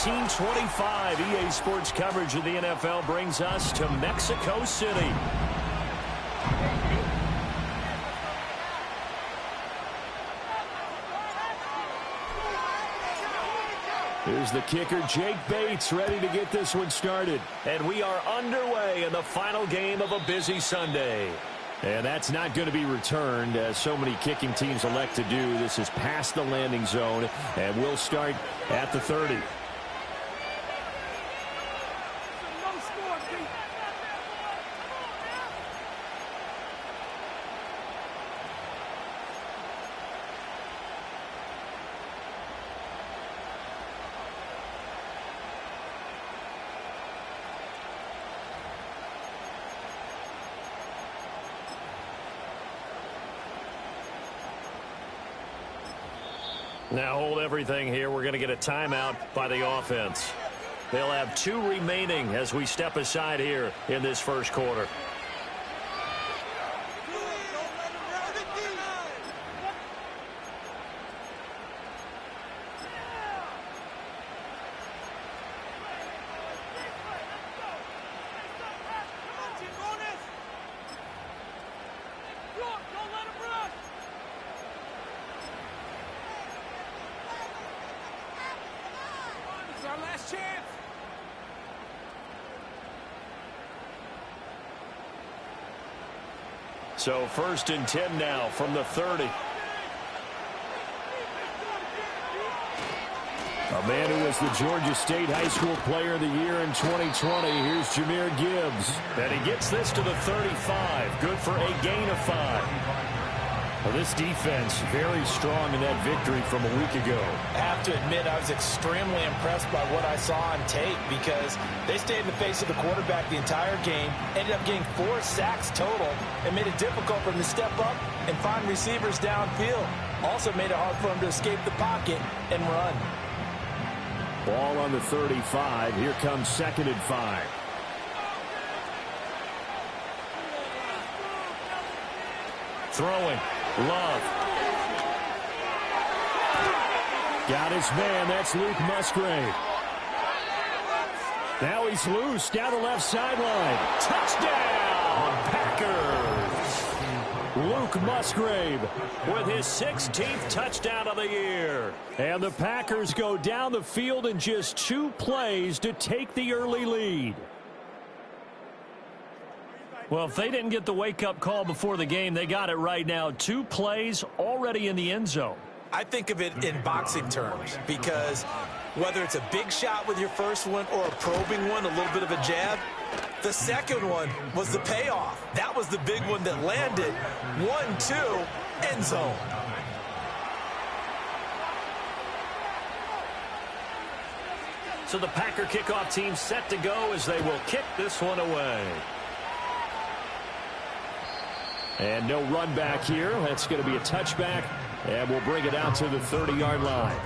1925, EA Sports coverage of the NFL brings us to Mexico City. Here's the kicker, Jake Bates, ready to get this one started. And we are underway in the final game of a busy Sunday. And that's not going to be returned, as so many kicking teams elect to do. This is past the landing zone, and we'll start at the 30. Now hold everything here. We're going to get a timeout by the offense. They'll have 2 remaining as we step aside here in this first quarter. So 1st and 10 now from the 30. A man who was the Georgia State High School Player of the Year in 2020. Here's Jahmyr Gibbs. And he gets this to the 35. Good for a gain of 5. Well, this defense very strong in that victory from a week ago. I have to admit, I was extremely impressed by what I saw on tape because they stayed in the face of the quarterback the entire game, ended up getting 4 sacks total, and made it difficult for him to step up and find receivers downfield. Also made it hard for him to escape the pocket and run. Ball on the 35. Here comes 2nd and 5. Throwing. Love. Got his man. That's Luke Musgrave. Now he's loose down the left sideline. Touchdown, Packers. Luke Musgrave with his 16th touchdown of the year. And the Packers go down the field in just 2 plays to take the early lead. Well, if they didn't get the wake-up call before the game, they got it right now. 2 plays already in the end zone. I think of it in boxing terms because whether it's a big shot with your first one or a probing one, a little bit of a jab, the second one was the payoff. That was the big one that landed. 1-2, end zone. So the Packer kickoff team set to go as they will kick this one away. And no run back here. That's going to be a touchback, and we'll bring it out to the 30-yard line.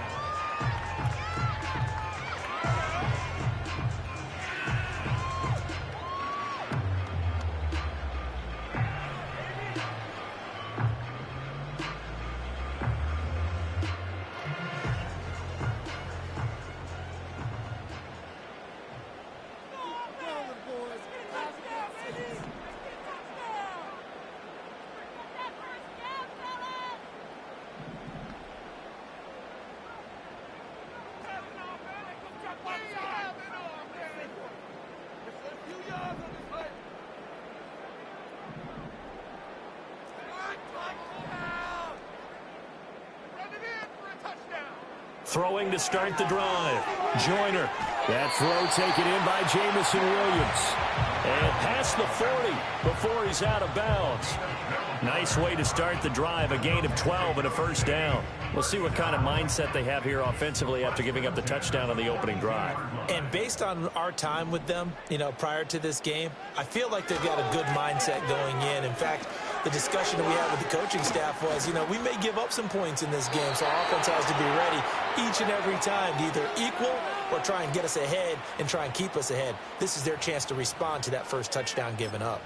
Throwing to start the drive. Joyner. That throw taken in by Jamison Williams. And past the 40 before he's out of bounds. Nice way to start the drive. A gain of 12 and a first down. We'll see what kind of mindset they have here offensively after giving up the touchdown on the opening drive. And based on our time with them, prior to this game, I feel like they've got a good mindset going in. In fact, the discussion that we had with the coaching staff was, we may give up some points in this game, so our offense has to be ready each and every time to either equal or try and get us ahead and try and keep us ahead. This is their chance to respond to that first touchdown given up.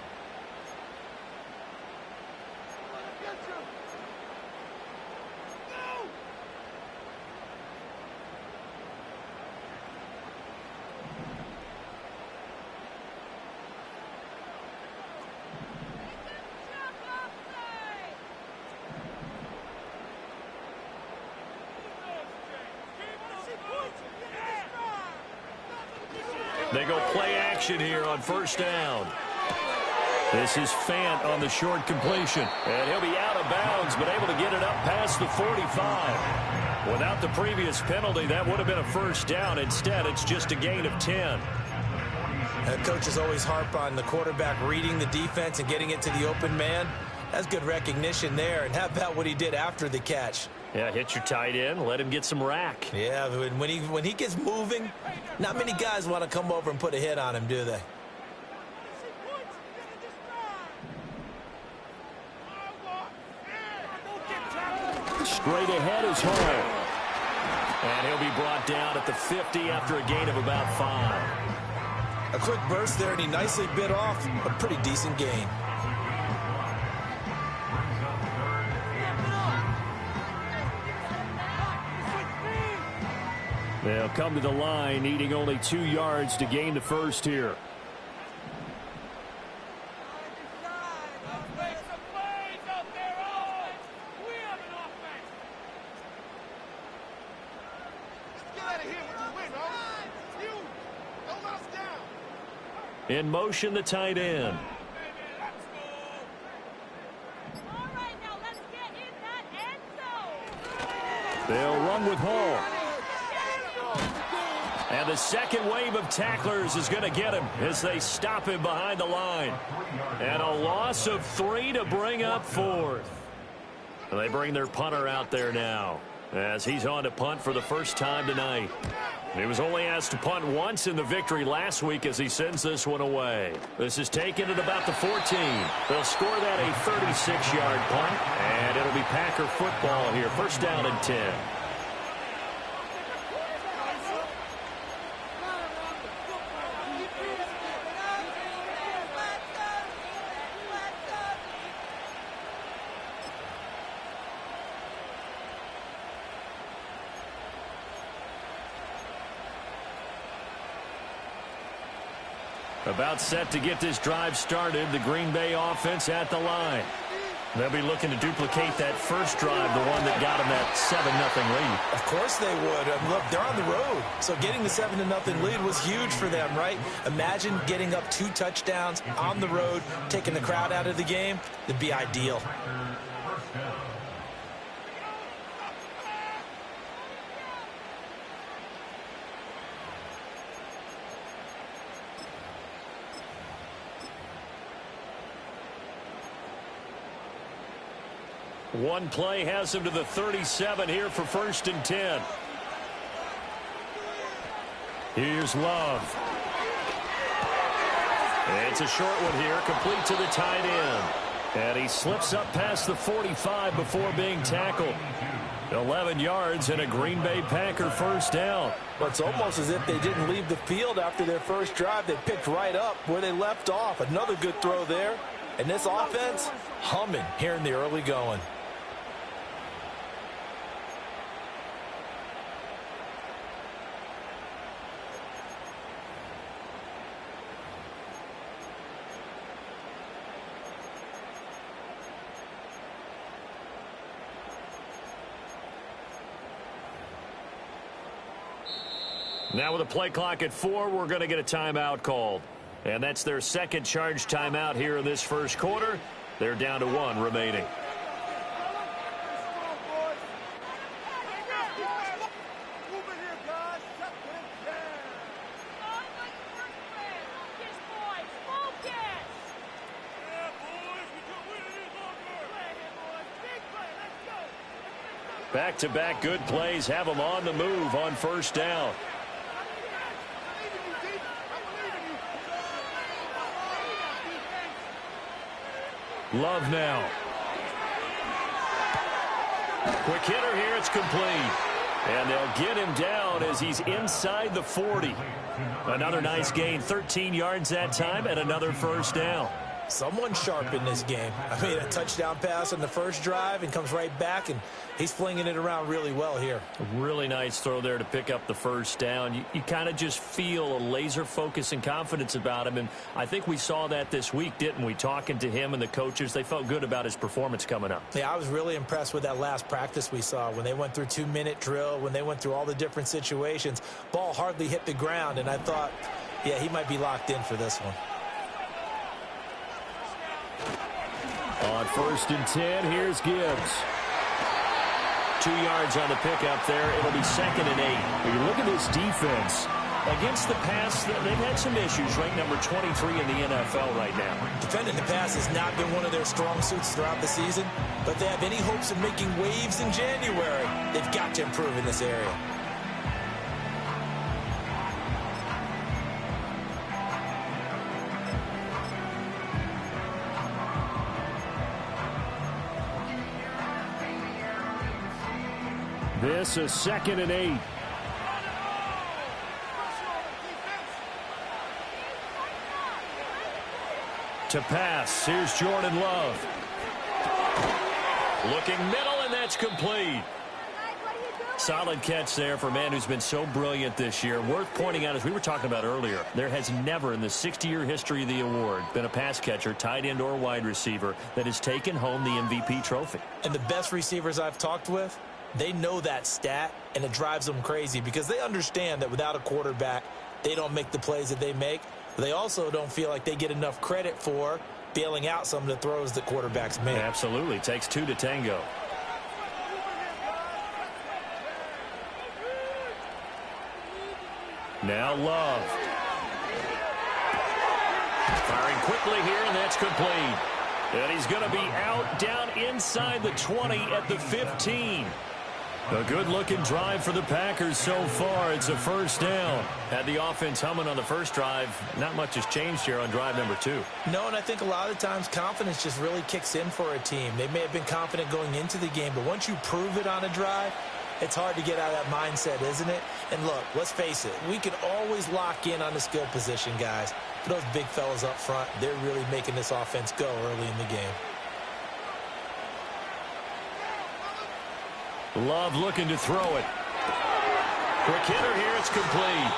They go play action here on first down. This is Fant on the short completion. And he'll be out of bounds, but able to get it up past the 45. Without the previous penalty, that would have been a first down. Instead, it's just a gain of 10. And coaches always harp on the quarterback reading the defense and getting it to the open man. That's good recognition there. And how about what he did after the catch? Yeah, hit your tight end, let him get some rack. Yeah, when he gets moving, not many guys want to come over and put a hit on him, do they? Straight ahead is Hall. And he'll be brought down at the 50 after a gain of about 5. A quick burst there, and he nicely bit off a pretty decent gain. They'll come to the line, needing only 2 yards to gain the first here. In motion, the tight end. They'll run with Hall. And the second wave of tacklers is going to get him as they stop him behind the line. And a loss of 3 to bring up 4th. And they bring their punter out there now as he's on to punt for the first time tonight. He was only asked to punt once in the victory last week as he sends this one away. This is taken at about the 14. They'll score that a 36-yard punt, and it'll be Packer football here. First down and 10. About set to get this drive started, the Green Bay offense at the line. They'll be looking to duplicate that first drive, the one that got them that 7-0 lead. Of course they would. Look, they're on the road, so getting the 7-0 lead was huge for them, right? Imagine getting up 2 touchdowns on the road, taking the crowd out of the game. It'd be ideal. One play has him to the 37 here for first and 10. Here's Love. It's a short one here, complete to the tight end. And he slips up past the 45 before being tackled. 11 yards and a Green Bay Packer first down. Well, it's almost as if they didn't leave the field after their first drive. They picked right up where they left off. Another good throw there. And this offense, humming here in the early going. Now with a play clock at 4, we're going to get a timeout called. And that's their second charge timeout here in this first quarter. They're down to 1 remaining. Back-to-back good plays have them on the move on first down. Love now. Quick hitter here. It's complete. And they'll get him down as he's inside the 40. Another nice gain. 13 yards that time and another first down. Someone sharp in this game. I mean, a touchdown pass on the first drive and comes right back, and he's flinging it around really well here. A really nice throw there to pick up the first down. You kind of just feel a laser focus and confidence about him, and I think we saw that this week, didn't we? Talking to him and the coaches, they felt good about his performance coming up. Yeah, I was really impressed with that last practice we saw when they went through 2-minute drill, when they went through all the different situations. Ball hardly hit the ground, and I thought, Yeah, he might be locked in for this one. On 1st and 10, here's Gibbs. 2 yards on the pickup there. It'll be 2nd and 8. When you look at this defense, against the pass, they've had some issues. Ranked number 23 in the NFL right now. Defending the pass has not been one of their strong suits throughout the season, but they have any hopes of making waves in January, they've got to improve in this area. This is 2nd and 8. To pass, here's Jordan Love. Looking middle, and that's complete. Solid catch there for a man who's been so brilliant this year. Worth pointing out, as we were talking about earlier, there has never in the 60-year history of the award been a pass catcher, tight end, or wide receiver that has taken home the MVP trophy. And the best receivers I've talked with, they know that stat, and it drives them crazy because they understand that without a quarterback, they don't make the plays that they make. They also don't feel like they get enough credit for bailing out some of the throws that quarterbacks make. Absolutely. Takes 2 to tango. Now Love. Firing quickly here, and that's complete. And he's going to be out down inside the 20 at the 15. A good-looking drive for the Packers so far. It's a 1st down. Had the offense humming on the first drive. Not much has changed here on drive number 2. No, and I think a lot of times confidence just really kicks in for a team. They may have been confident going into the game, but once you prove it on a drive, it's hard to get out of that mindset, isn't it? And look, let's face it, we can always lock in on the skill position, guys. For those big fellas up front, they're really making this offense go early in the game. Love looking to throw it. Quick hitter here, it's complete.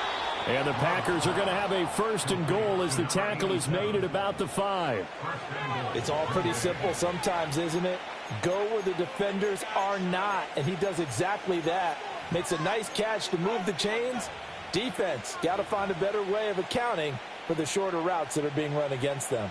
And the Packers are going to have a 1st and goal as the tackle is made at about the 5. It's all pretty simple sometimes, isn't it? Go where the defenders are not, and he does exactly that. Makes a nice catch to move the chains. Defense, got to find a better way of accounting for the shorter routes that are being run against them.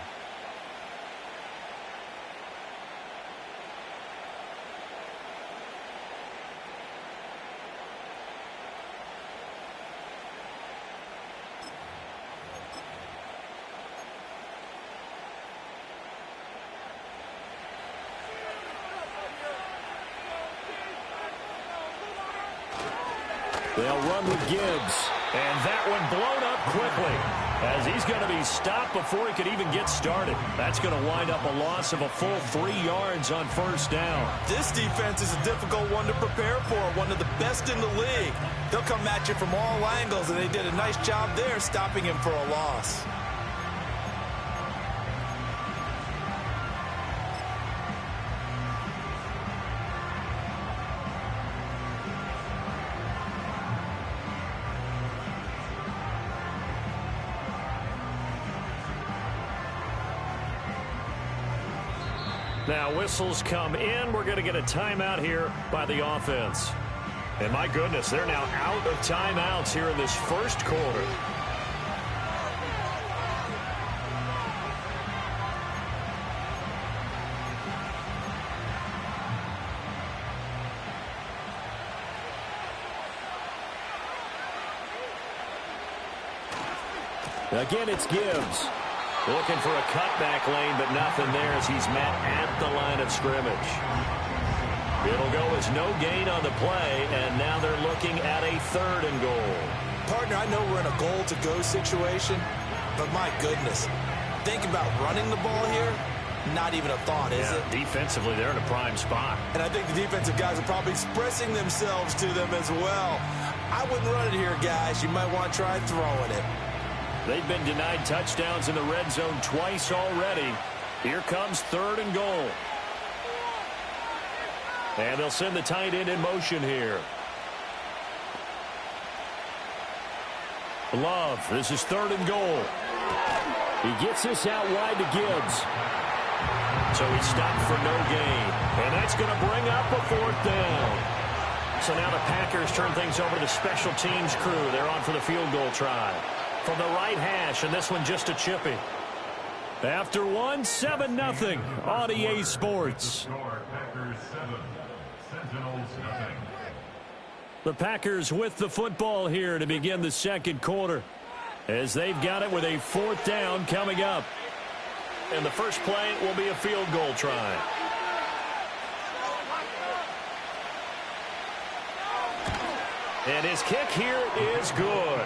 They'll run with Gibbs. And that one blown up quickly as he's going to be stopped before he could even get started. That's going to wind up a loss of a full 3 yards on 1st down. This defense is a difficult one to prepare for, one of the best in the league. They'll come at you from all angles, and they did a nice job there stopping him for a loss. Now whistles come in. We're going to get a timeout here by the offense. And my goodness, they're now out of timeouts here in this 1st quarter. Again, it's Gibbs. Looking for a cutback lane, but nothing there as he's met at the line of scrimmage. It'll go as no gain on the play, and now they're looking at a 3rd and goal. Partner, I know we're in a goal-to-go situation, but my goodness, think about running the ball here. Not even a thought, is it? Defensively, they're in a prime spot. And I think the defensive guys are probably expressing themselves to them as well. I wouldn't run it here, guys. You might want to try throwing it. They've been denied touchdowns in the red zone twice already. Here comes 3rd and goal. And they'll send the tight end in motion here. Love, this is 3rd and goal. He gets this out wide to Gibbs. So he stopped for no gain. And that's going to bring up a 4th down. So now the Packers turn things over to the special teams crew. They're on for the field goal try. from the right hash, and this one just a chippy. After one, 7-0 on EA Sports. The Packers with the football here to begin the second quarter, as they've got it with a 4th down coming up. And the first play will be a field goal try. And his kick here is good.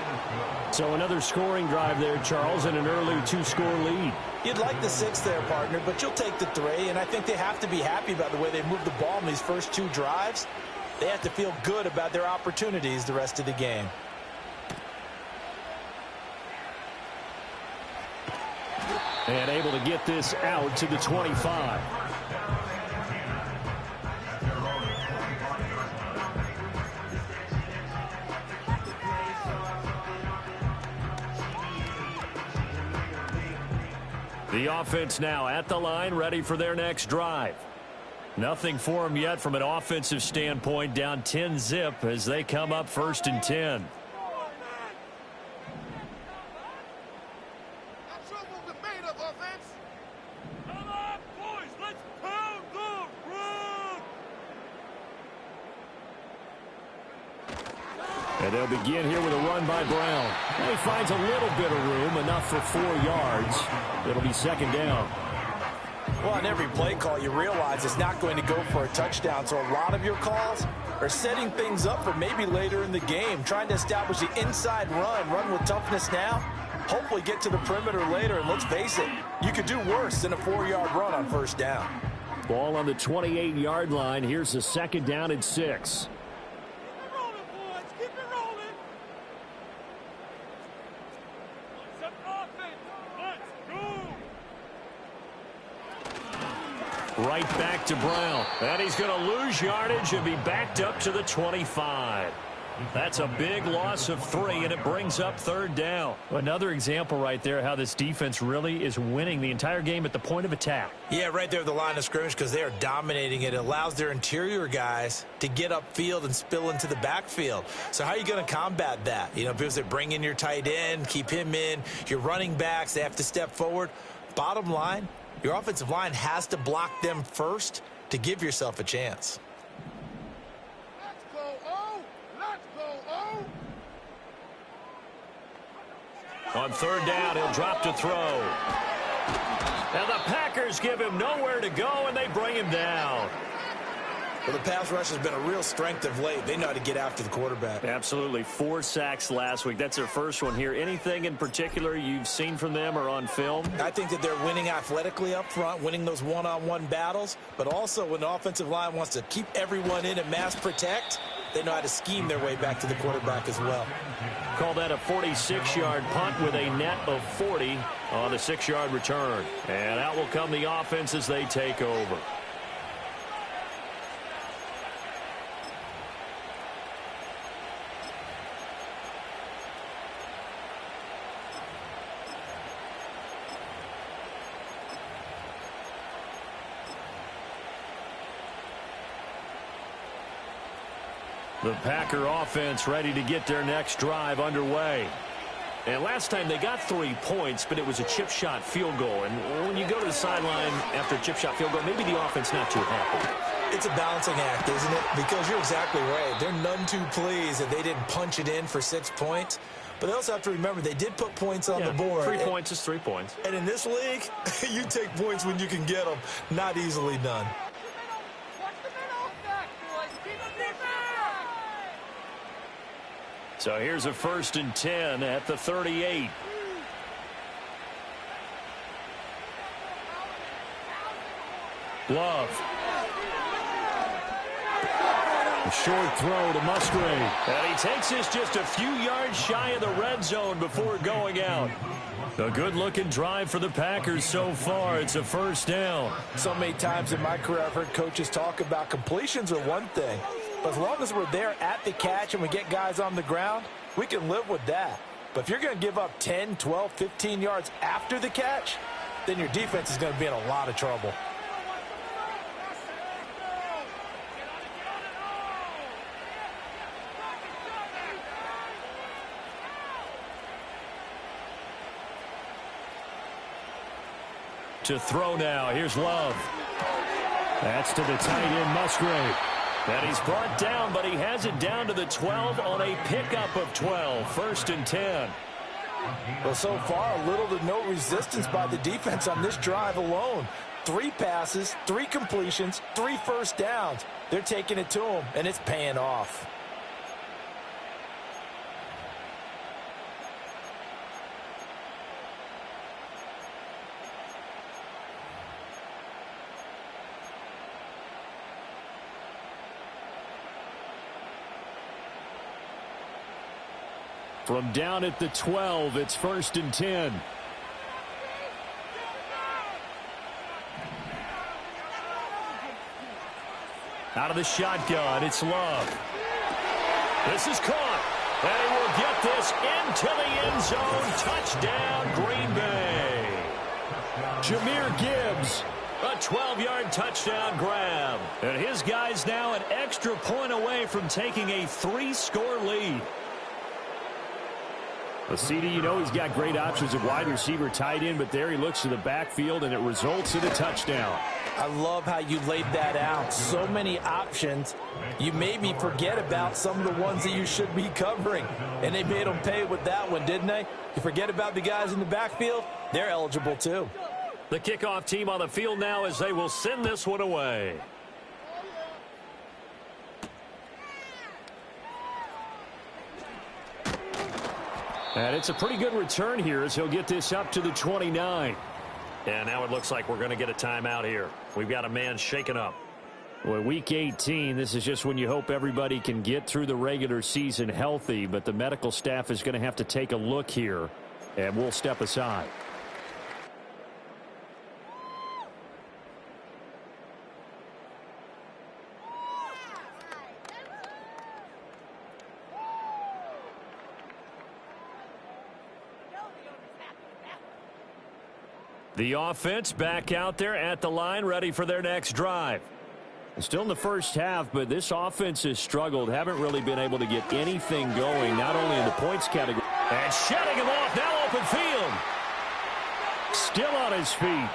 So another scoring drive there, Charles, and an early 2-score lead. You'd like the 6 there, partner, but you'll take the 3, and I think they have to be happy about the way they moved the ball in these first 2 drives. They have to feel good about their opportunities the rest of the game. And able to get this out to the 25. The offense now at the line, ready for their next drive. Nothing for them yet from an offensive standpoint, down 10-zip as they come up 1st and 10. And they'll begin here with a run by Brown. And he finds a little bit of room, enough for 4 yards. It'll be 2nd down. Well, on every play call, you realize it's not going to go for a touchdown. So a lot of your calls are setting things up for maybe later in the game, trying to establish the inside run with toughness now, hopefully get to the perimeter later. And let's face it, you could do worse than a 4-yard run on 1st down. Ball on the 28-yard line. Here's the 2nd down and 6. Right back to Brown. And he's going to lose yardage and be backed up to the 25. That's a big loss of 3, and it brings up 3rd down. Another example right there how this defense really is winning the entire game at the point of attack. Yeah, right there at the line of scrimmage, because they are dominating it. It allows their interior guys to get upfield and spill into the backfield. So how are you going to combat that? You know, because they bring in your tight end, keep him in. Your running backs, they have to step forward. Bottom line, your offensive line has to block them first to give yourself a chance. On 3rd down, he'll drop to throw. And the Packers give him nowhere to go, and they bring him down. Well, the pass rush has been a real strength of late. They know how to get after the quarterback. Absolutely. 4 sacks last week. That's their first one here. Anything in particular you've seen from them or on film? I think that they're winning athletically up front, winning those one-on-one battles, but also when the offensive line wants to keep everyone in and mass protect, they know how to scheme their way back to the quarterback as well. Call that a 46-yard punt with a net of 40 on the 6-yard return. And out will come the offense as they take over. The Packer offense ready to get their next drive underway. And last time they got 3 points, but it was a chip shot field goal. And when you go to the sideline after a chip shot field goal, maybe the offense not too happy. It's a balancing act, isn't it? Because you're exactly right. They're none too pleased that they didn't punch it in for 6 points. But they also have to remember they did put points on the board. 3 points is 3 points. And in this league, you take points when you can get them. Not easily done. So here's a 1st and 10 at the 38. Love. A short throw to Musgrave. And he takes this just a few yards shy of the red zone before going out. A good-looking drive for the Packers so far. It's a 1st down. So many times in my career I've heard coaches talk about completions are one thing. But as long as we're there at the catch and we get guys on the ground, we can live with that. But if you're going to give up 10, 12, 15 yards after the catch, then your defense is going to be in a lot of trouble. To throw now. Here's Love. That's to the tight end, Musgrave. And he's brought down, but he has it down to the 12 on a pickup of 12. 1st and 10. Well, so far, little to no resistance by the defense on this drive alone. 3 passes, 3 completions, 3 first downs. They're taking it to him, and it's paying off. From down at the 12, it's 1st and 10. Out of the shotgun, it's Love. This is caught. And he will get this into the end zone. Touchdown, Green Bay. Jahmyr Gibbs, a 12-yard touchdown grab. And his guys now an extra point away from taking a 3-score lead. Well, CD, you know he's got great options at wide receiver, tight end, but there he looks to the backfield, and it results in a touchdown. I love how you laid that out. So many options. You made me forget about some of the ones that you should be covering. And they made them pay with that one, didn't they? You forget about the guys in the backfield? They're eligible too. The kickoff team on the field now as they will send this one away. And it's a pretty good return here as he'll get this up to the 29. And now it looks like we're going to get a timeout here. We've got a man shaken up. Well, Week 18, this is just when you hope everybody can get through the regular season healthy, but the medical staff is going to have to take a look here, and we'll step aside. The offense back out there at the line, ready for their next drive. Still in the first half, but this offense has struggled. Haven't really been able to get anything going, not only in the points category. And shutting him off, now open field. Still on his feet.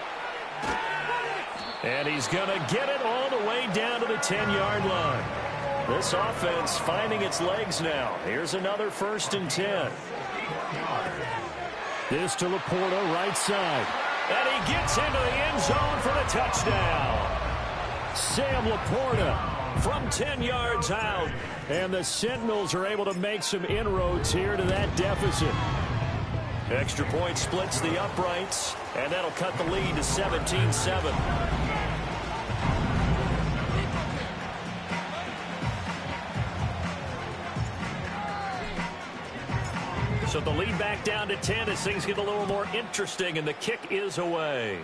And he's going to get it all the way down to the 10-yard line. This offense finding its legs now. Here's another 1st and 10. This to Laporta, right side. And he gets into the end zone for the touchdown. Sam Laporta from 10 yards out. And the Sentinels are able to make some inroads here to that deficit. Extra point splits the uprights, and that'll cut the lead to 17-7. So the lead back down to 10 as things get a little more interesting, and the kick is away.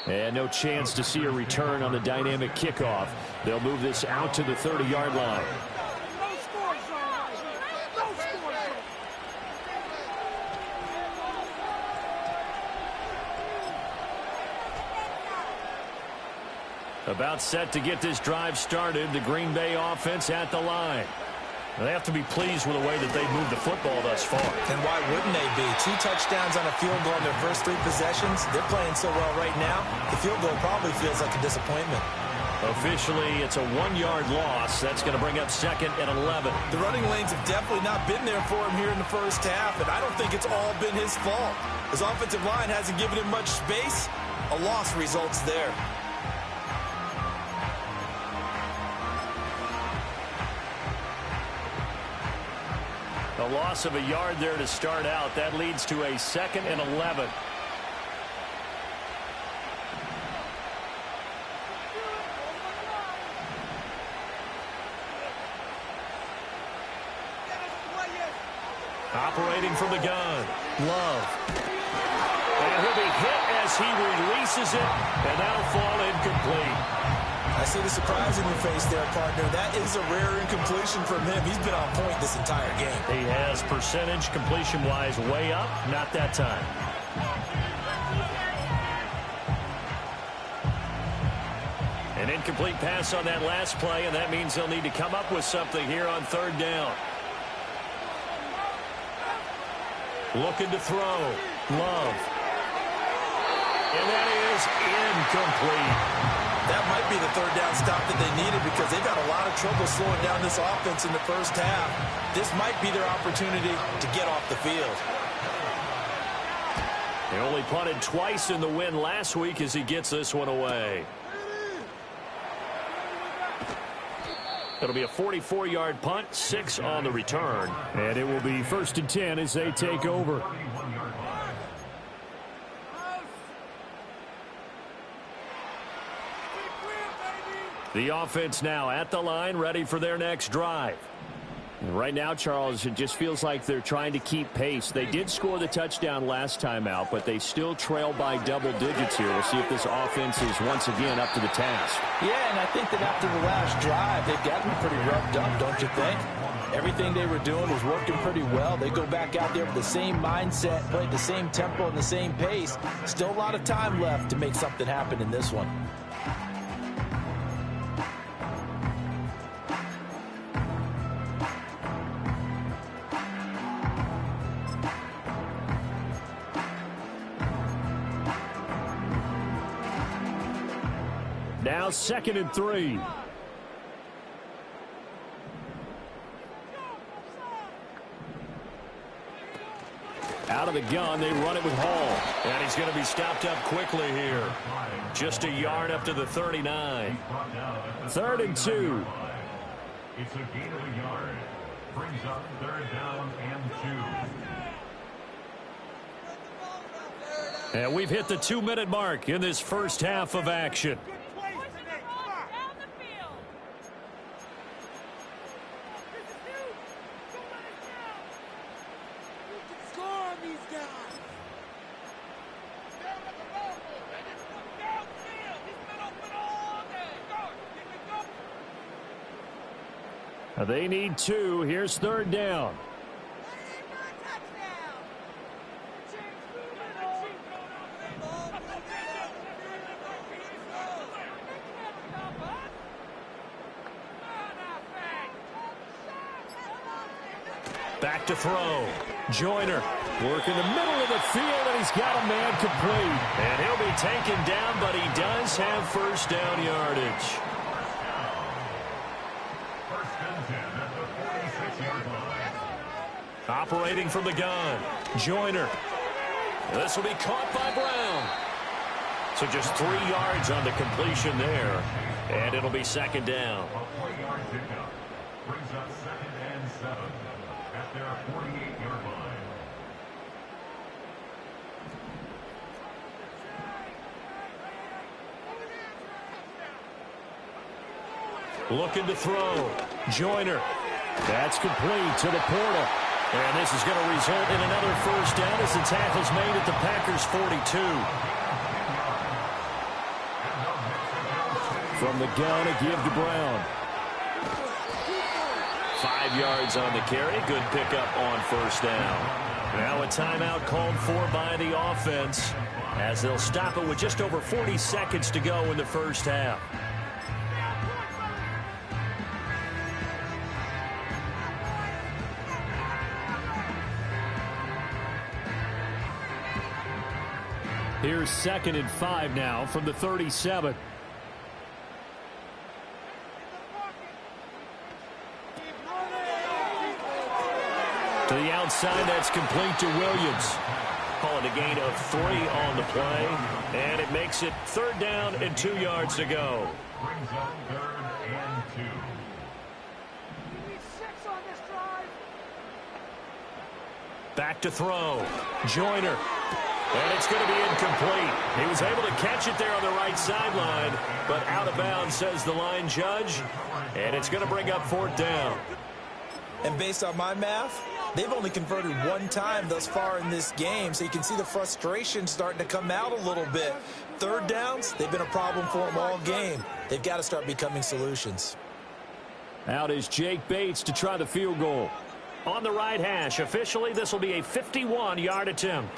And no chance to see a return on the dynamic kickoff. They'll move this out to the 30-yard line. About set to get this drive started. The Green Bay offense at the line. They have to be pleased with the way that they've moved the football thus far. And why wouldn't they be? 2 touchdowns on a field goal in their first 3 possessions. They're playing so well right now, the field goal probably feels like a disappointment. Officially, it's a 1-yard loss. That's going to bring up 2nd and 11. The running lanes have definitely not been there for him here in the first half, and I don't think it's all been his fault. His offensive line hasn't given him much space. A loss results there. A loss of a yard there to start out. That leads to a 2nd and 11. Operating from the gun. Love. And he'll be hit as he releases it, and that'll fall incomplete. I see the surprise in your face there, partner. That is a rare incompletion from him. He's been on point this entire game. He has percentage completion-wise way up. Not that time. An incomplete pass on that last play, and that means they'll need to come up with something here on 3rd down. Looking to throw. Love. And that is incomplete. That might be the third down stop that they needed because they've got a lot of trouble slowing down this offense in the first half. This might be their opportunity to get off the field. They only punted twice in the win last week as he gets this one away. It'll be a 44-yard punt, 6 on the return. And it will be 1st and 10 as they take over. The offense now at the line, ready for their next drive. Right now, Charles, it just feels like they're trying to keep pace. They did score the touchdown last time out, but they still trail by double digits here. We'll see if this offense is once again up to the task. Yeah, and I think that after the last drive, they've gotten pretty roughed up, don't you think? Everything they were doing was working pretty well. They go back out there with the same mindset, play at the same tempo and the same pace. Still a lot of time left to make something happen in this one. Now 2nd and 3. Out of the gun, they run it with Hall. And he's going to be stopped up quickly here. Just a yard up to the 39. 3rd and 2. It's a gain of a yard. Brings up 3rd down and 2. And we've hit the 2-minute mark in this first half of action. They need 2. Here's 3rd down. Back to throw. Joyner work in the middle of the field, and he's got a man complete. And he'll be taken down, but he does have first down yardage. Operating from the gun. Joyner. This will be caught by Brown. So just 3 yards on the completion there. And it'll be 2nd down. A 4-yard pickup brings up 2nd and 7 at their 48-yard line. Looking to throw. Joyner. That's complete to the Portal. And this is going to result in another first down as the tackle's made at the Packers' 42. From the gun, a give to Brown. 5 yards on the carry. Good pickup on first down. Now a timeout called for by the offense as they'll stop it with just over 40 seconds to go in the first half. Here's 2nd and 5 now from the 37. To the outside, that's complete to Williams. Calling a gain of 3 on the play, and it makes it 3rd down and 2 yards to go. Brings up 3rd and 2. Back to throw. Joyner. And it's going to be incomplete. He was able to catch it there on the right sideline, but out of bounds, says the line judge. And it's going to bring up 4th down. And based on my math, they've only converted 1 time thus far in this game, so you can see the frustration starting to come out a little bit. 3rd downs, they've been a problem for them all game. They've got to start becoming solutions. Out is Jake Bates to try the field goal. On the right hash, officially this will be a 51-yard attempt.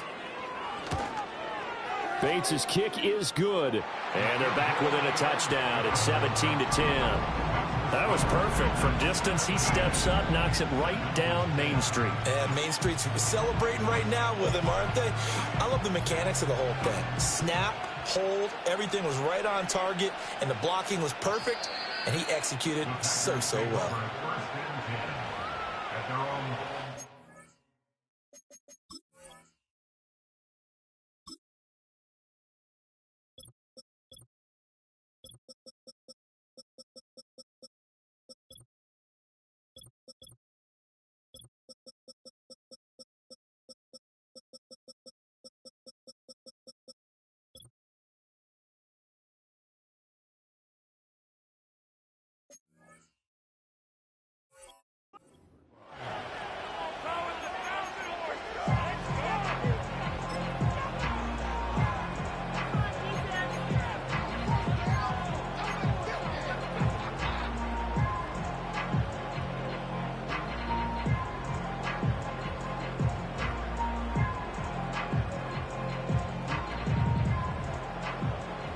Bates' kick is good, and they're back within a touchdown at 17-10. That was perfect. From distance, he steps up, knocks it right down Main Street. And Main Street's celebrating right now with him, aren't they? I love the mechanics of the whole thing. Snap, hold, everything was right on target, and the blocking was perfect, and he executed so well.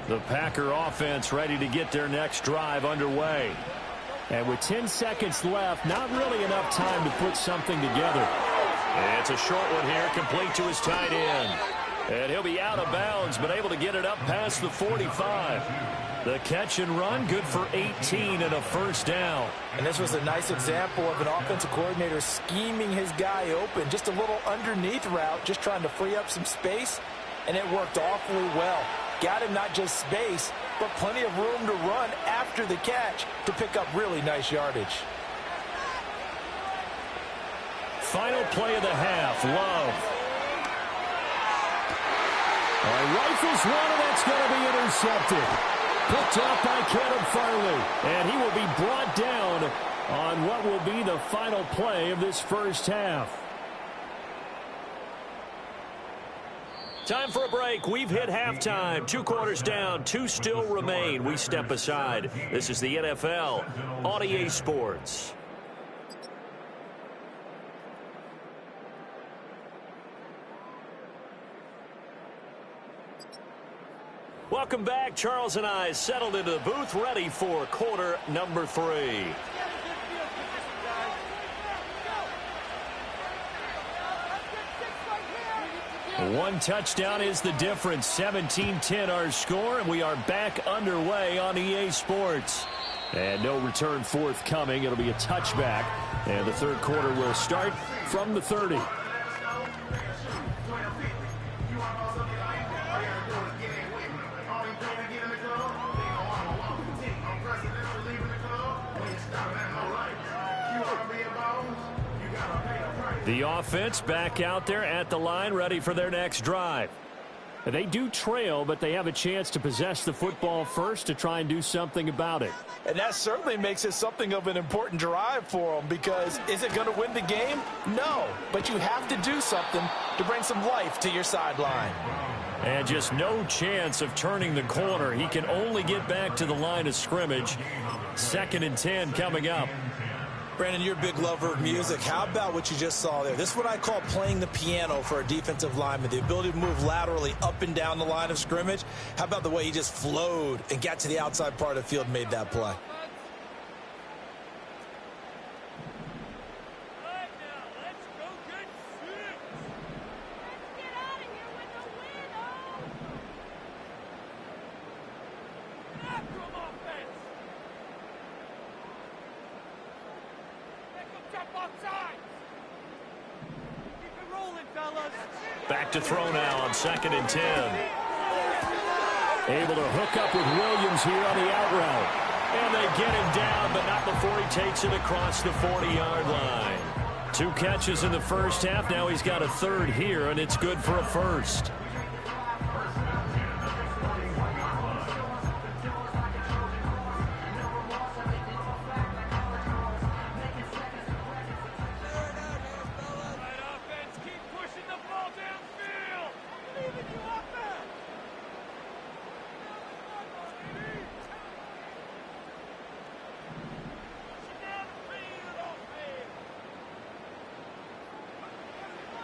The Packer offense ready to get their next drive underway. And with 10 seconds left, not really enough time to put something together. And it's a short one here, complete to his tight end. And he'll be out of bounds, but able to get it up past the 45. The catch and run, good for 18 and a first down. And this was a nice example of an offensive coordinator scheming his guy open. Just a little underneath route, just trying to free up some space, and it worked awfully well. Got him not just space, but plenty of room to run after the catch to pick up really nice yardage. Final play of the half, Love. Rifles one, and that's going to be intercepted. Picked up by Caleb Farley, and he will be brought down on what will be the final play of this first half. Time for a break. We've hit halftime. 2 quarters down. 2 still remain. We step aside. This is the NFL on EA Sports. Welcome back. Charles and I settled into the booth, ready for quarter number 3. One touchdown is the difference. 17-10 our score, and we are back underway on EA Sports. And no return forthcoming. It'll be a touchback, and the third quarter will start from the 30. The offense back out there at the line, ready for their next drive. They do trail, but they have a chance to possess the football first to try and do something about it. And that certainly makes it something of an important drive for them, because is it going to win the game? No, but you have to do something to bring some life to your sideline. And just no chance of turning the corner. He can only get back to the line of scrimmage. 2nd and 10 coming up. Brandon, you're a big lover of music. How about what you just saw there? This is what I call playing the piano for a defensive lineman, the ability to move laterally up and down the line of scrimmage. How about the way he just flowed and got to the outside part of the field and made that play? Back to throw now on 2nd and 10. Able to hook up with Williams here on the out route. And they get him down, but not before he takes it across the 40-yard line. 2 catches in the first half. Now he's got a third here, and it's good for a first.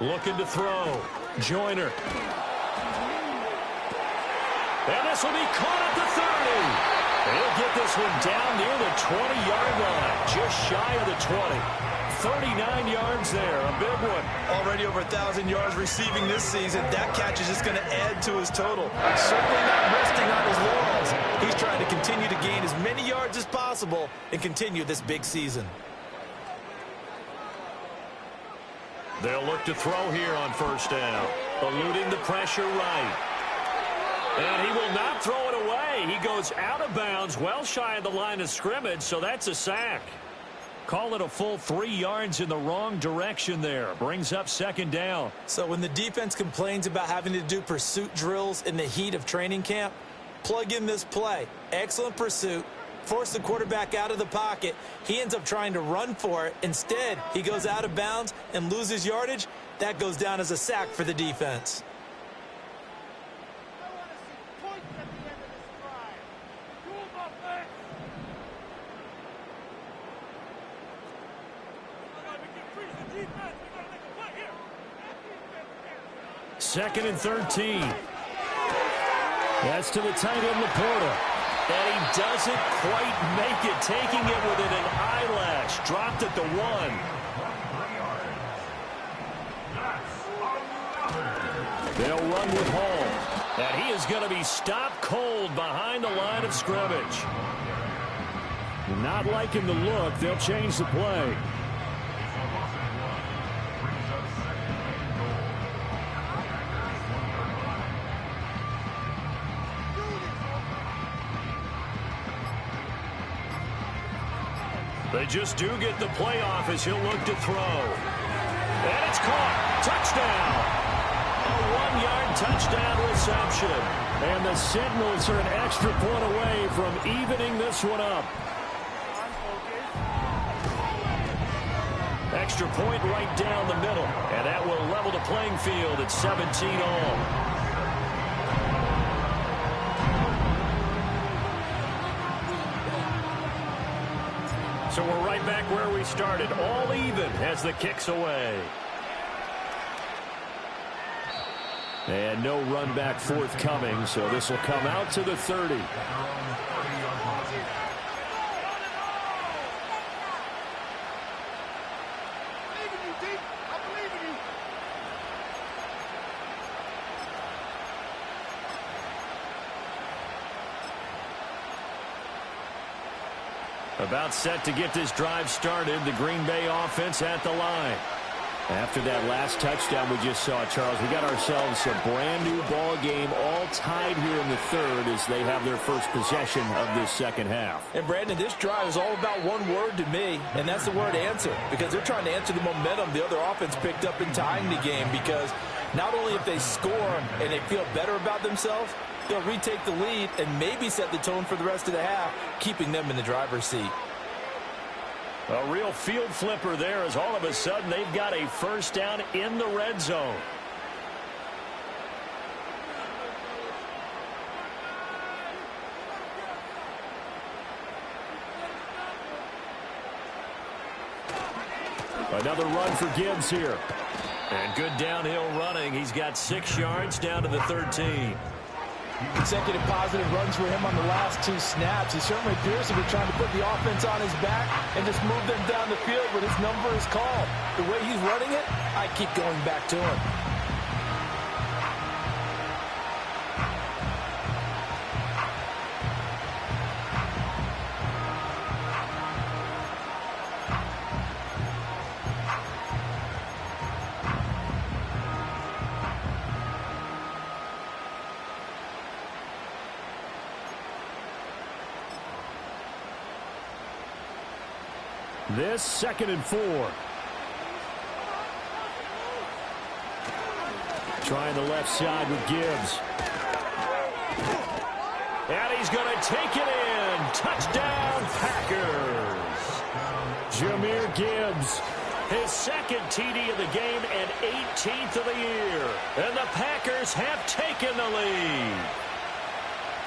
Looking to throw. Joyner. And this will be caught at the 30. He'll get this one down near the 20-yard line, just shy of the 20. 39 yards there, a big one. Already over 1,000 yards receiving this season. That catch is just going to add to his total. Certainly not resting on his laurels. He's trying to continue to gain as many yards as possible and continue this big season. They'll look to throw here on first down, eluding the pressure right. And he will not throw it away. He goes out of bounds, well shy of the line of scrimmage, so that's a sack. Call it a full 3 yards in the wrong direction there. Brings up second down. So when the defense complains about having to do pursuit drills in the heat of training camp, plug in this play. Excellent pursuit. Force the quarterback out of the pocket. He ends up trying to run for it. Instead, he goes out of bounds and loses yardage. That goes down as a sack for the defense. Second and 13. That's to the tight end, Laporta. And he doesn't quite make it, taking it within an eyelash. Dropped at the 1. They'll run with Hall. And he is going to be stopped cold behind the line of scrimmage. Not liking the look. They'll change the play. They just do get the play off as he'll look to throw. And it's caught. Touchdown. A 1-yard touchdown reception. And the Sentinels are an extra point away from evening this one up. Extra point right down the middle. And that will level the playing field at 17 all. So we're right back where we started, all even as the kick's away. And no run back forthcoming, so this will come out to the 30. About set to get this drive started, the Green Bay offense at the line. After that last touchdown we just saw, Charles, we got ourselves a brand new ball game, all tied here in the third as they have their first possession of this second half. And Brandon, this drive is all about one word to me, and that's the word answer, because they're trying to answer the momentum the other offense picked up in tying the game, because not only if they score and they feel better about themselves, they'll retake the lead and maybe set the tone for the rest of the half, keeping them in the driver's seat. A real field flipper there as all of a sudden they've got a first down in the red zone. Another run for Gibbs here. And good downhill running. He's got 6 yards down to the 13. Consecutive positive runs for him on the last 2 snaps. He certainly appears to be trying to put the offense on his back and just move them down the field when his number is called. The way he's running it, I keep going back to him. This 2nd and 4. Trying the left side with Gibbs. And he's going to take it in. Touchdown, Packers. Jahmyr Gibbs, his 2nd TD of the game and 18th of the year. And the Packers have taken the lead.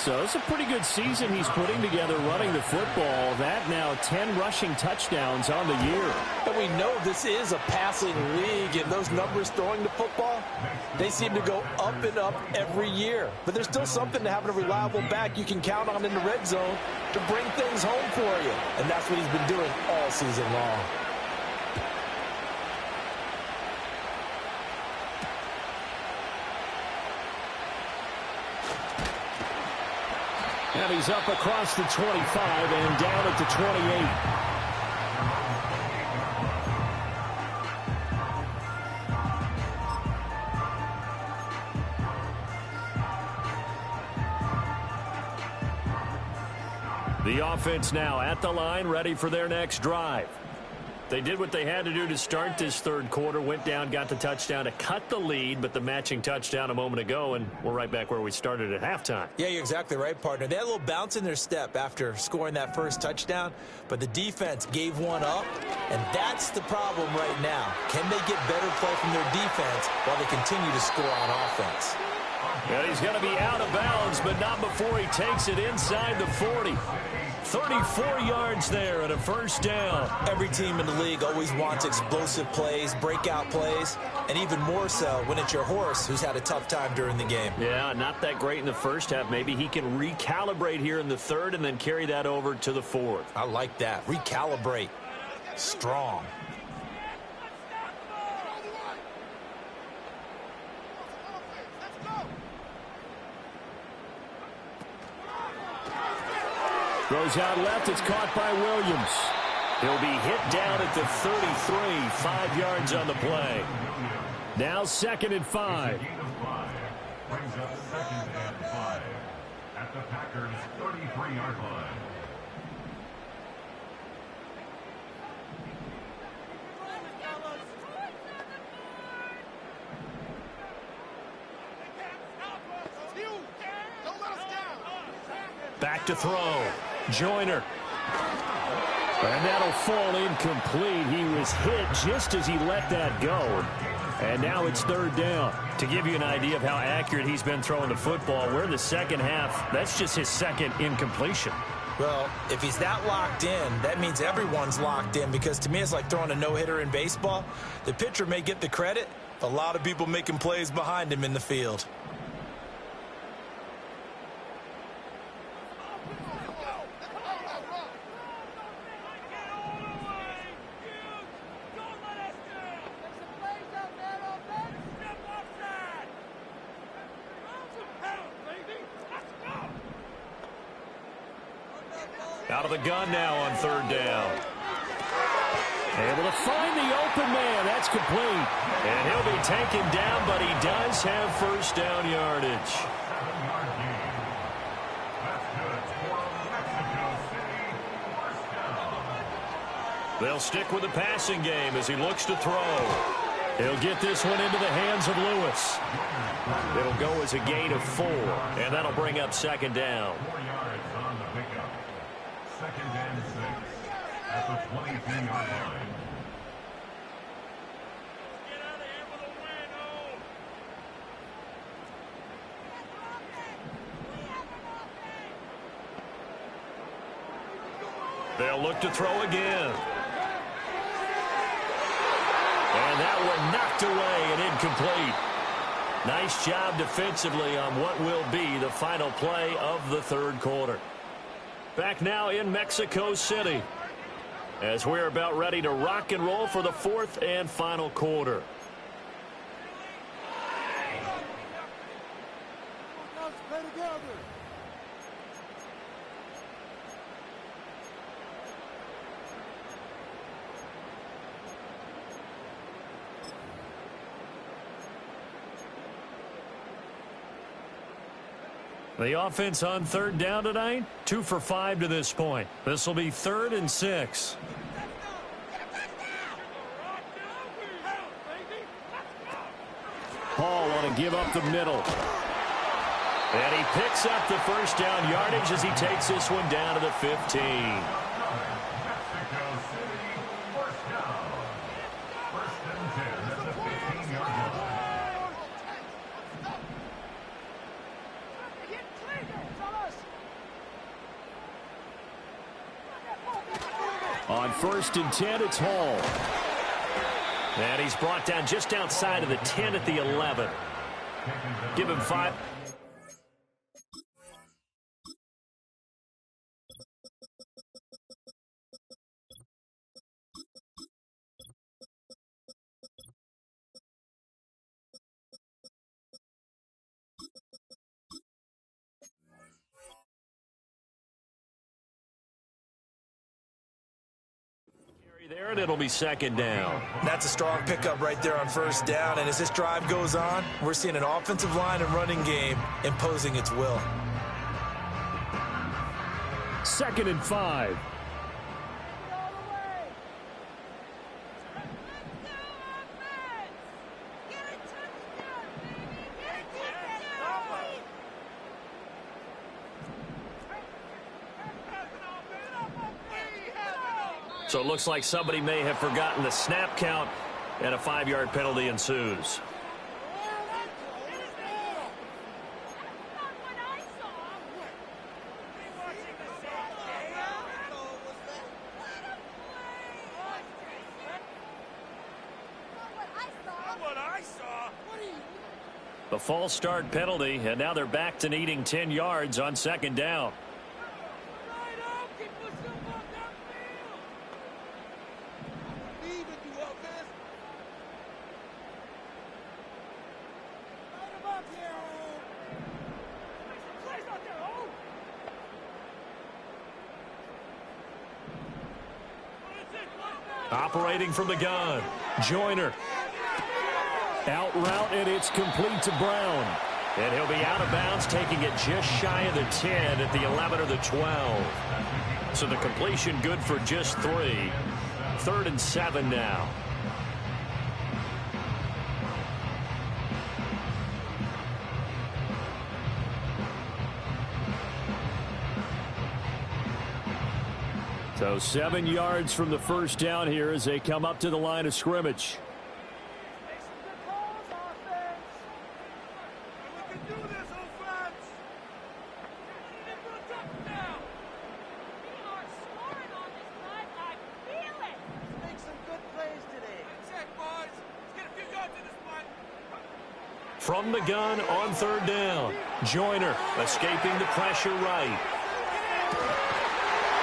So it's a pretty good season he's putting together running the football. That now 10 rushing touchdowns on the year. And we know this is a passing league, and those numbers throwing the football, they seem to go up and up every year. But there's still something to having a reliable back you can count on in the red zone to bring things home for you. And that's what he's been doing all season long. And he's up across the 25 and down at the 28. The offense now at the line, ready for their next drive. They did what they had to do to start this third quarter, went down, got the touchdown to cut the lead, but the matching touchdown a moment ago, and we're right back where we started at halftime. Yeah, you're exactly right, partner. They had a little bounce in their step after scoring that first touchdown, but the defense gave one up, and that's the problem right now. Can they get better play from their defense while they continue to score on offense? And he's going to be out of bounds, but not before he takes it inside the 40. 34 yards there and a first down. Every team in the league always wants explosive plays, breakout plays, and even more so when it's your horse who's had a tough time during the game. Yeah, not that great in the first half. Maybe he can recalibrate here in the third and then carry that over to the fourth. I like that. Recalibrate. Strong. Throws out left. It's caught by Williams. He'll be hit down at the 33. 5 yards on the play. Now 2nd and 5. Brings up 2nd and 5 at the Packers' 33-yard line. Back to throw. Joyner. And that'll fall incomplete. He was hit just as he let that go. And now it's 3rd down. To give you an idea of how accurate he's been throwing the football, we're in the second half. That's just his 2nd incompletion. Well, if he's that locked in, that means everyone's locked in, because to me it's like throwing a no-hitter in baseball. The pitcher may get the credit, but a lot of people making plays behind him in the field. Out of the gun now on 3rd down. Able to find the open man. That's complete. And he'll be taken down, but he does have first down yardage. 7-yard gain. That's good for Mexico City. First down. They'll stick with the passing game as he looks to throw. He'll get this one into the hands of Lewis. It'll go as a gain of 4, and that'll bring up 2nd down. 4 yards on the pickup. 2nd and 6 at the 22-yard line. They'll look to throw again. And that one knocked away and incomplete. Nice job defensively on what will be the final play of the 3rd quarter. Back now in Mexico City as we're about ready to rock and roll for the 4th and final quarter. The offense on 3rd down tonight, 2 for 5 to this point. This will be 3rd and 6. Hall want to give up the middle. And he picks up the first down yardage as he takes this one down to the 15. Mexico City, first down. 1st and 10 at the 15-yard line. On 1st and 10, it's Hall. And he's brought down just outside of the 10 at the 11. Give him 5. There, and it'll be 2nd down. That's a strong pickup right there on 1st down, and as this drive goes on, we're seeing an offensive line and running game imposing its will. 2nd and 5. So it looks like somebody may have forgotten the snap count, and a 5-yard penalty ensues. The false start penalty, and now they're back to needing 10 yards on 2nd down. Operating from the gun, Joyner. Out route, and it's complete to Brown. And he'll be out of bounds, taking it just shy of the 10 at the 11 or the 12. So the completion good for just 3. 3rd and 7 now. So 7 yards from the 1st down here as they come up to the line of scrimmage. From the gun on 3rd down, Joyner escaping the pressure right.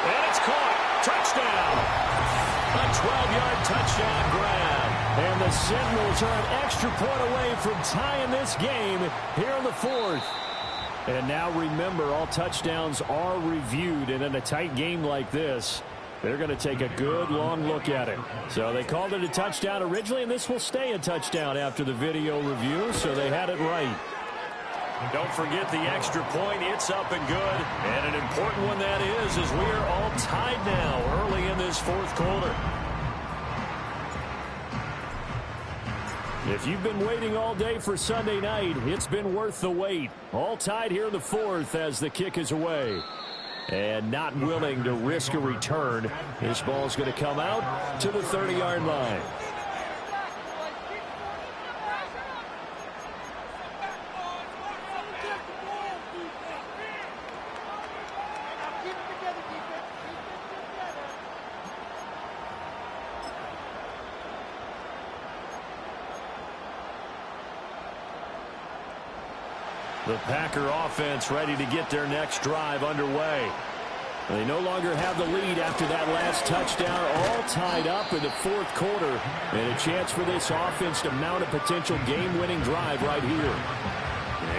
And it's caught. Touchdown. A 12-yard touchdown grab. And the Sentinels are an extra point away from tying this game here in the 4th. And now remember, all touchdowns are reviewed. And in a tight game like this, they're going to take a good long look at it. So they called it a touchdown originally, and this will stay a touchdown after the video review. So they had it right. Don't forget the extra point. It's up and good. And an important one that is, as we are all tied now early in this 4th quarter. If you've been waiting all day for Sunday night, it's been worth the wait. All tied here in the 4th as the kick is away. And not willing to risk a return. This ball is going to come out to the 30-yard line. The Packer offense ready to get their next drive underway. They no longer have the lead after that last touchdown, all tied up in the 4th quarter. And a chance for this offense to mount a potential game-winning drive right here.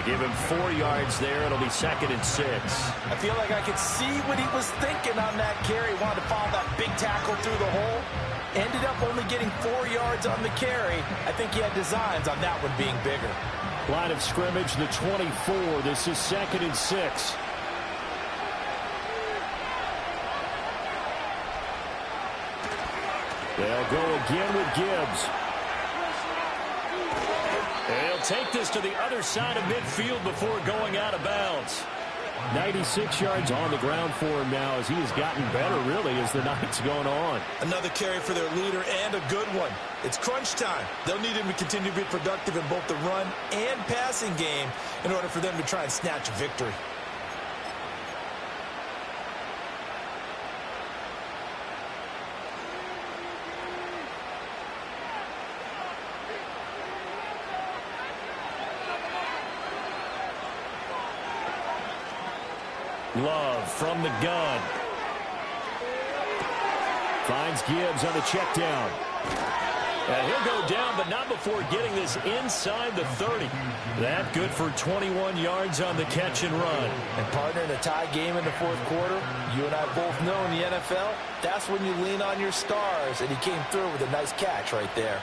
Give him 4 yards there. It'll be 2nd and 6. I feel like I could see what he was thinking on that carry. Wanted to follow that big tackle through the hole. Ended up only getting 4 yards on the carry. I think he had designs on that one being bigger. Line of scrimmage, the 24. This is 2nd and 6. They'll go again with Gibbs. They'll take this to the other side of midfield before going out of bounds. 96 yards on the ground for him now as he has gotten better, really, as the night's going on. Another carry for their leader and a good one. It's crunch time. They'll need him to continue to be productive in both the run and passing game in order for them to try and snatch a victory. Love from the gun. Finds Gibbs on the check down. And he'll go down, but not before getting this inside the 30. That good for 21 yards on the catch and run. And partner, in a tie game in the fourth quarter, you and I both know in the NFL, that's when you lean on your stars, and he came through with a nice catch right there.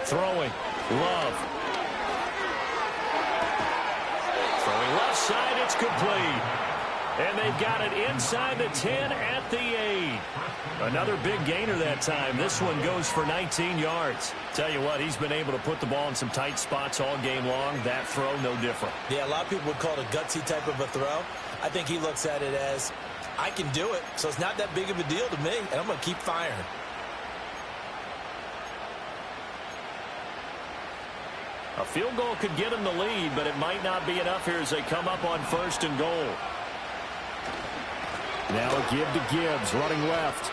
Throwing. Love. Throwing left side. It's complete. And they've got it inside the 10 at the 8. Another big gainer that time. This one goes for 19 yards. Tell you what, he's been able to put the ball in some tight spots all game long. That throw, no different. Yeah, a lot of people would call it a gutsy type of a throw. I think he looks at it as, I can do it, so it's not that big of a deal to me, and I'm going to keep firing. A field goal could get him the lead, but it might not be enough here as they come up on 1st and goal. Now a give to Gibbs, running left.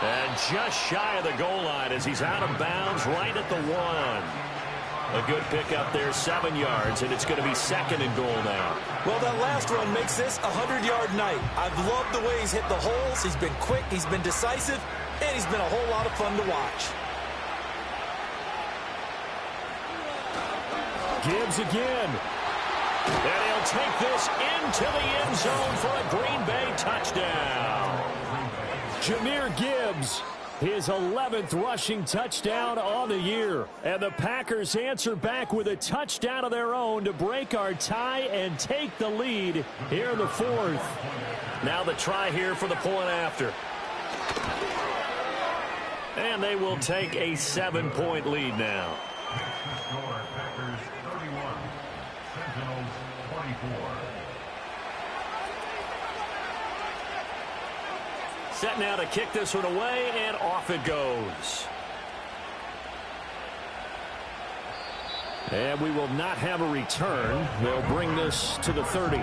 And just shy of the goal line as he's out of bounds right at the 1. A good pickup there, 7 yards, and it's going to be 2nd and goal now. Well, that last run makes this a 100-yard night. I've loved the way he's hit the holes. He's been quick, he's been decisive, and he's been a whole lot of fun to watch. Gibbs again. And he'll take this into the end zone for a Green Bay touchdown. Jahmyr Gibbs, his 11th rushing touchdown on the year. And the Packers answer back with a touchdown of their own to break our tie and take the lead here in the 4th. Now the try here for the point after. And they will take a 7-point lead now. Set now to kick this one away, and off it goes. And we will not have a return. They'll bring this to the 30.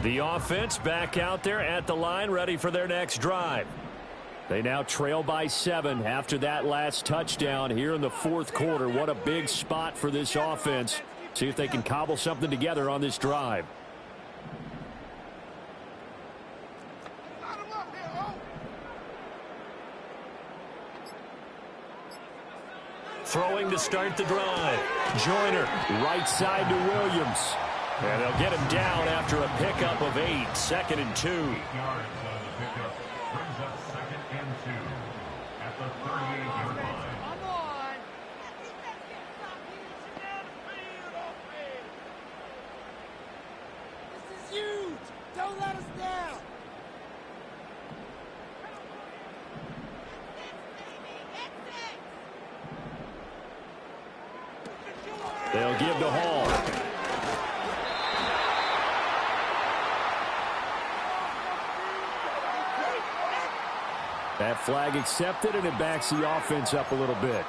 The offense back out there at the line, ready for their next drive. They now trail by 7 after that last touchdown here in the 4th quarter. What a big spot for this offense. See if they can cobble something together on this drive. Throwing to start the drive. Joyner, right side to Williams. And they'll get him down after a pickup of 8. 2nd and 2. 8 yards on the pickup. Brings up 2nd and 2 at the 38-yard line. Come on. This is huge. Don't let us down. They'll give to Hall. That flag accepted, and it backs the offense up a little bit.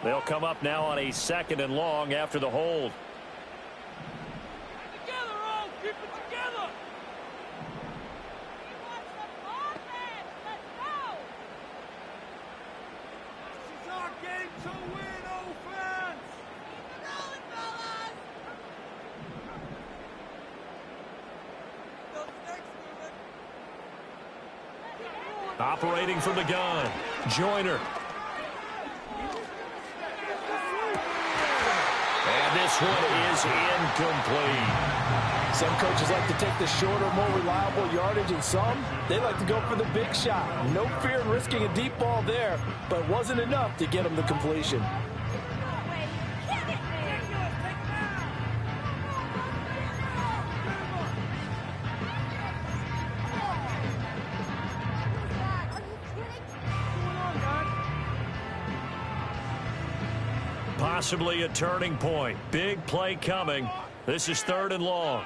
They'll come up now on a 2nd and long after the hold. Together, all. Keep it together. Let's go. This is our game to win, offense. Operating from the gun, Joyner. And this this one is incomplete. Some coaches like to take the shorter, more reliable yardage, and some, they like to go for the big shot. No fear in risking a deep ball there, but it wasn't enough to get him the completion. Possibly a turning point. Big play coming. This is 3rd and long.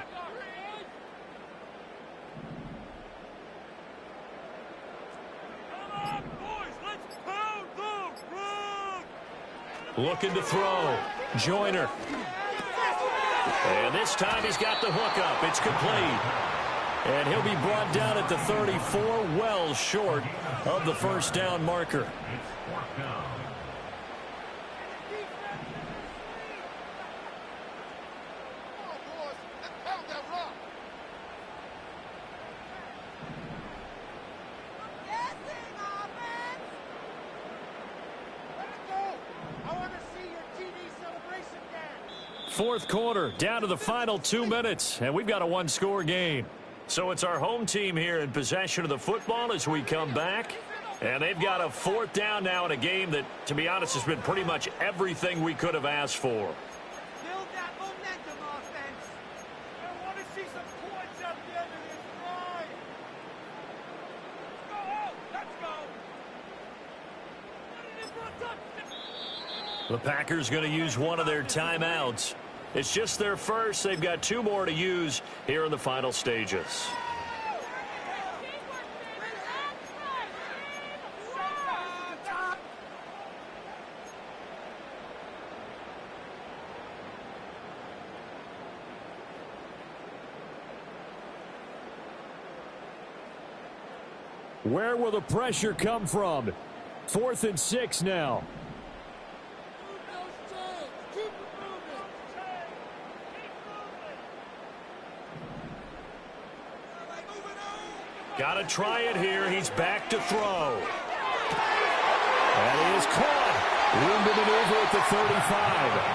Looking to throw. Joyner. And this time he's got the hook up. It's complete. And he'll be brought down at the 34, well short of the first down marker. Fourth quarter, down to the final 2 minutes, and we've got a 1-score game. So it's our home team here in possession of the football as we come back. And they've got a 4th down now in a game that, to be honest, has been pretty much everything we could have asked for. Build that momentum, offense. I want to see some points at the end of this drive. Let's go. The Packers going to use one of their timeouts. It's just their first. They've got 2 more to use here in the final stages. Where will the pressure come from? 4th and 6 now. Got to try it here. He's back to throw. And he is caught. Room to maneuver at the 35.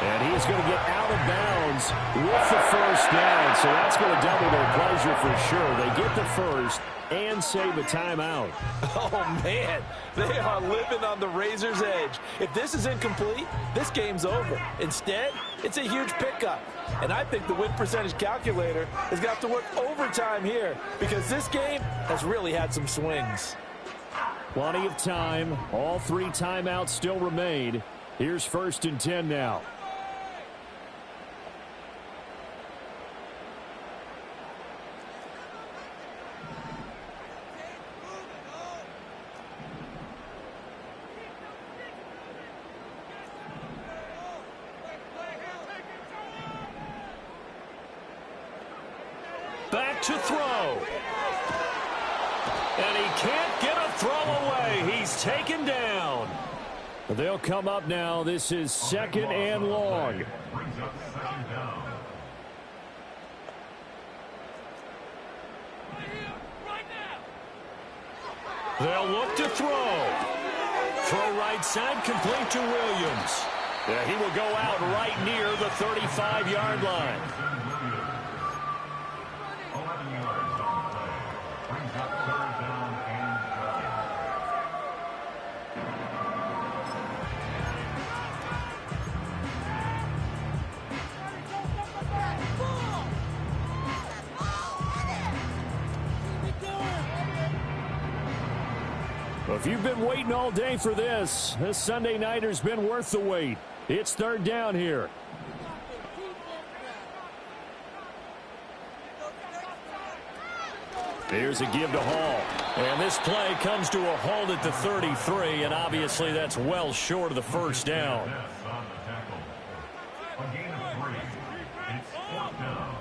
And he's going to get out of bounds with the first down. So that's going to double their pleasure for sure. They get the first and save a timeout. Oh, man, they are living on the razor's edge. If this is incomplete, this game's over. Instead, it's a huge pickup. And I think the win percentage calculator is going to have to work overtime here because this game has really had some swings. Plenty of time. All 3 timeouts still remain. Here's 1st and 10 now. Back to throw. And he can't get a throw away. He's taken down. They'll come up now. This is 2nd and long. They'll look to throw. Throw right side, complete to Williams. Yeah, he will go out right near the 35-yard line. 11 yards on the play. Brings up 3rd down and 7. If you've been waiting all day for this Sunday nighter's been worth the wait. It's 3rd down here. Here's a give to Hall. And this play comes to a halt at the 33, and obviously that's well short of the first down. A gain of 3. It's 4th down.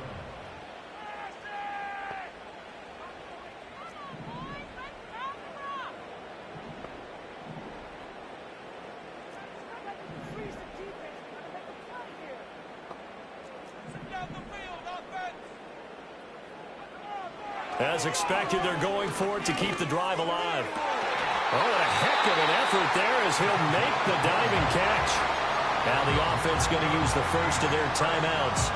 As expected, they're going for it to keep the drive alive. Oh, a heck of an effort there as he'll make the diving catch. Now the offense going to use the first of their timeouts,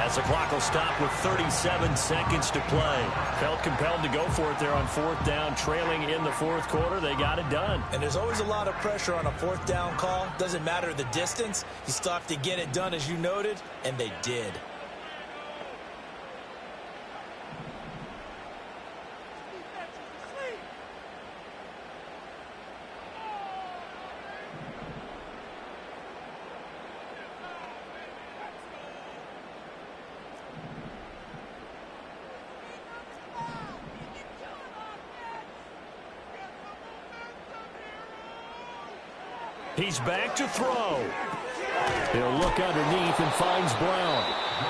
as the clock will stop with 37 seconds to play. Felt compelled to go for it there on fourth down, trailing in the fourth quarter. They got it done. And there's always a lot of pressure on a fourth down call. Doesn't matter the distance. You still have to get it done, as you noted, and they did. He's back to throw. He'll look underneath and finds Brown.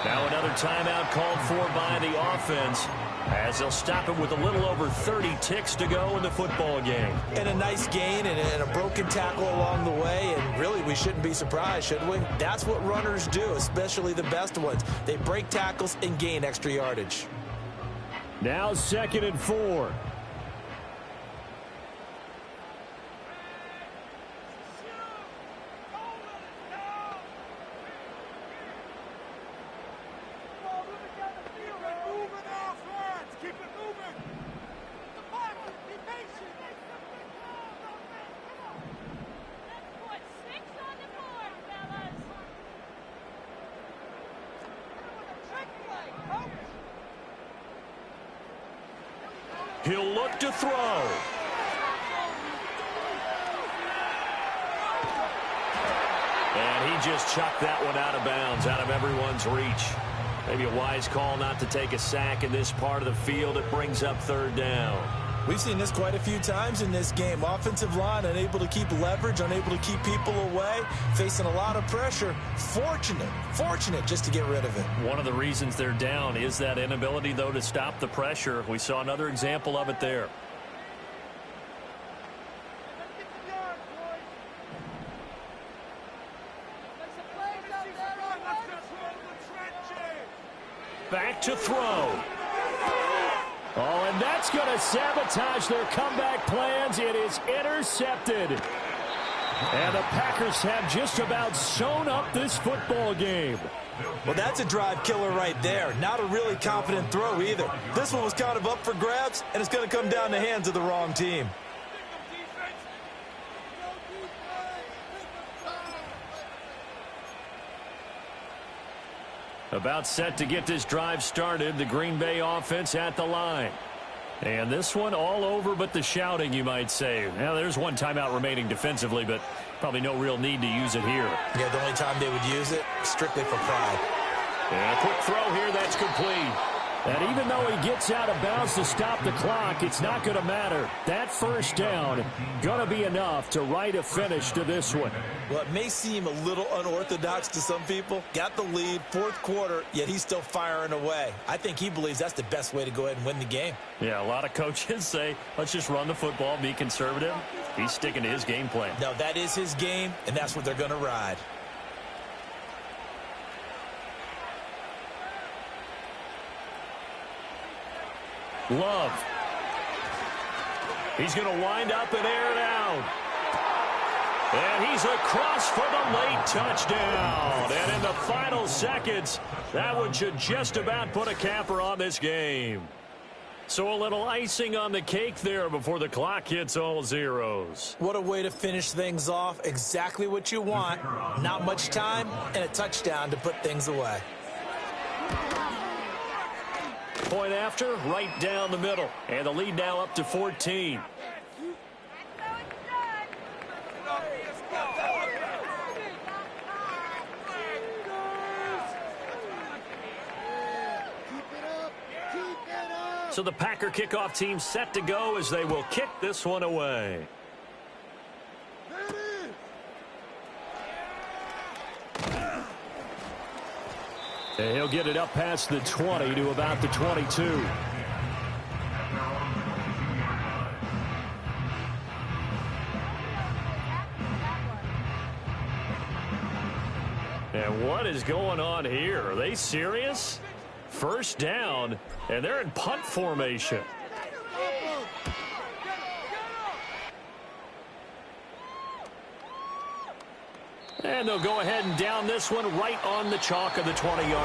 Now another timeout called for by the offense, as they'll stop it with a little over 30 ticks to go in the football game. And a nice gain and a broken tackle along the way, and really we shouldn't be surprised, should we? That's what runners do, especially the best ones. They break tackles and gain extra yardage. Now 2nd and 4. He'll look to throw. And he just chucked that one out of bounds, out of everyone's reach. Maybe a wise call not to take a sack in this part of the field. It brings up 3rd down. We've seen this quite a few times in this game. Offensive line unable to keep leverage, unable to keep people away, facing a lot of pressure. Fortunate just to get rid of it. One of the reasons they're down is that inability, though, to stop the pressure. We saw another example of it there. Back to throw. Oh, and that's going to sabotage their comeback plans. It is intercepted. And the Packers have just about sewn up this football game. Well, that's a drive killer right there. Not a really confident throw either. This one was kind of up for grabs, and it's going to come down the hands of the wrong team. About set to get this drive started, the Green Bay offense at the line. And this one all over but the shouting, you might say. Now, there's one timeout remaining defensively, but probably no real need to use it here. Yeah, the only time they would use it, strictly for pride. And a quick throw here, that's complete. And even though he gets out of bounds to stop the clock, it's not going to matter. That first down going to be enough to write a finish to this one. Well, it may seem a little unorthodox to some people. Got the lead, fourth quarter, yet he's still firing away. I think he believes that's the best way to go ahead and win the game. Yeah, a lot of coaches say, let's just run the football, be conservative. He's sticking to his game plan. No, that is his game, and that's what they're going to ride. Love. He's going to wind up and air it out. And he's across for the late touchdown. And in the final seconds, that one should just about put a capper on this game. So a little icing on the cake there before the clock hits all zeros. What a way to finish things off. Exactly what you want. Not much time and a touchdown to put things away. Point after, right down the middle. And the lead now up to 14. So the Packer kickoff team set to go as they will kick this one away. And he'll get it up past the 20 to about the 22. And what is going on here? Are they serious? First down, and they're in punt formation. And they'll go ahead and down this one right on the chalk of the 20-yard